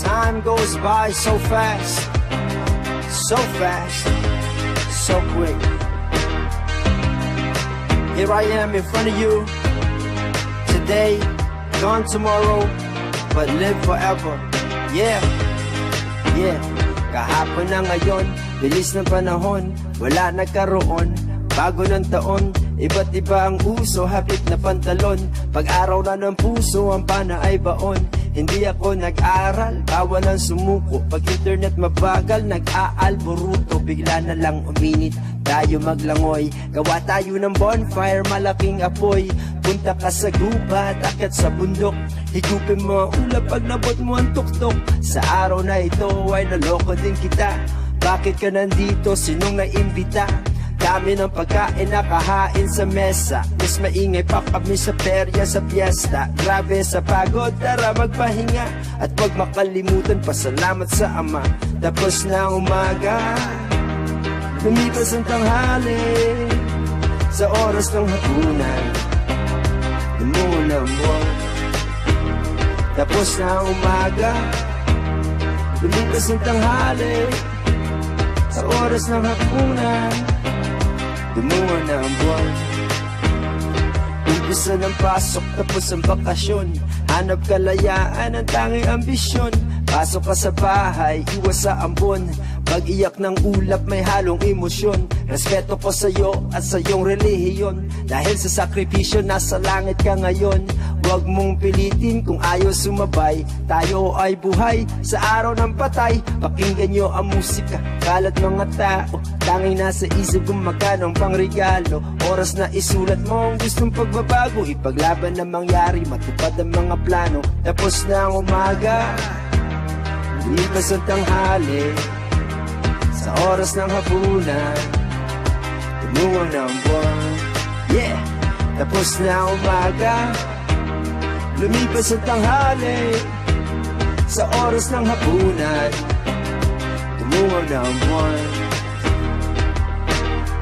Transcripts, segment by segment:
Time goes by so fast, so fast, so quick. Here I am in front of you, today, gone tomorrow, but live forever. Yeah, yeah. Kahapon na ngayon, bilis ng panahon, wala nagkaroon, bago ng taon, iba't iba ang uso, hapit na pantalon. Pag-araw na ng puso, ang pana ay baon. Hindi ako nag-aral, bawal ang sumuko. Pag internet mabagal, nag-aalboruto. Bigla na lang uminit, tayo maglangoy. Gawa tayo ng bonfire, malaking apoy. Punta ka sa gubat, akit sa bundok. Higupin mo ang ulap pag nabot mo ang tuktok. Sa araw na ito ay naloko din kita. Bakit ka nandito? Sinong naimbita? Dami ng pagkain nakahain sa mesa. Mas maingay pa kami sa perya sa piyesta. Grabe sa pagod, tara magpahinga. At wag makalimutan pasalamat sa Ama. Tapos na ang umaga, lumipas ang tanghali. Sa oras ng hapunan, lumungo na ang buwan. Tapos na ang umaga, lumipas ang tanghali. Sa oras ng hapunan, lumungo na ang buwan. Umpisa ng pasok, tapos ang bakasyon. Hanap kalayaan ang tanging ambisyon. Pasok ka sa bahay, iwas sa ambon. Pag-iyak ng ulap may halong emosyon. Respeto ko sa'yo at sa iyong relihiyon. Dahil sa sakripisyo nasa langit ka ngayon. Huwag mong pilitin kung ayaw sumabay. Tayo ay buhay sa araw ng patay. Pakinggan nyo ang musika, kalat mga tao. Tanging nasa isip kung magkano ang pangregalo. Oras na isulat mo ang gustong pagbabago. Ipaglaban na mangyari, matupad ang mga plano. Tapos na ang umaga, lipas ang tanghali. Sa oras ng hapunan, tumungo na ang buwan. Yeah! Tapos na ang umaga, lumipas ang tanghali. Sa oras ng hapunan, tumungo na ang buwan.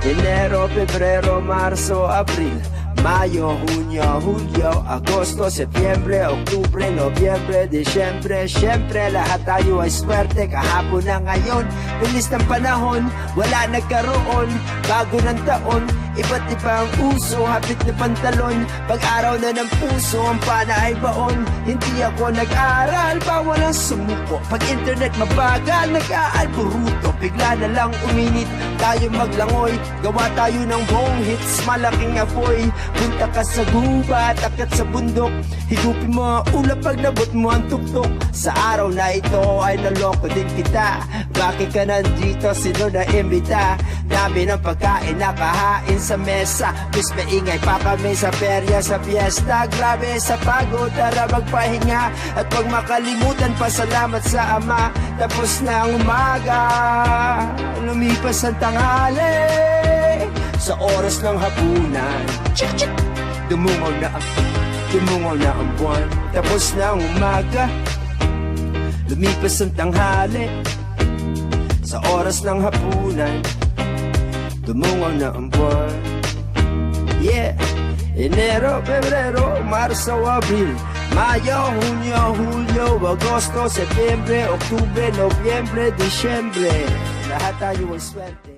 Enero, Pebrero, Marso, Abril, Mayo, Junio, Julio, Agosto, Setyembre, Oktubre, Nobyembre, Disyembre. Siyempre, lahat tayo ay swerte. Kahapon na ngayon, bilis ng panahon, wala nagkaroon, bago ng taon. Iba't iba ang uso, hapit na pantalon. Pag-araw na ng puso, ang pana ay baon. Hindi ako nag-aral, bawal ang sumuko. Pag internet mabagal, nag-aalboruto. Bigla na lang uminit, tayo maglangoy. Gawa tayo ng home hits, malaking apoy. Punta ka sa gubat, akit sa bundok. Higupin mo ang ulap pag nabot mo ang tuktok. Sa araw na ito ay naloko din kita. Bakit ka nandito? Sino na imbita? Dami ng pagkain nakahain sa mesa. Mas maingay pa kami sa perya sa piyesta. Grabe sa pagod, tara magpahinga. At wag makalimutan pasalamat sa Ama. Tapos na ang umaga, lumipas ang tanghali. Sa oras ng hapunan, chik chik, dumungaw na ang buwan. Tapos na ang umaga, lumipas ang tanghali. Sa oras ng hapunan, dumungaw na ang buwan. Yeah! Enero, Pebrero, Marso, Abril, Mayo, Junio, Julio, Agosto, Setyembre, Oktubre, Nobyembre, Disyembre. Lahat tayo ay swerte.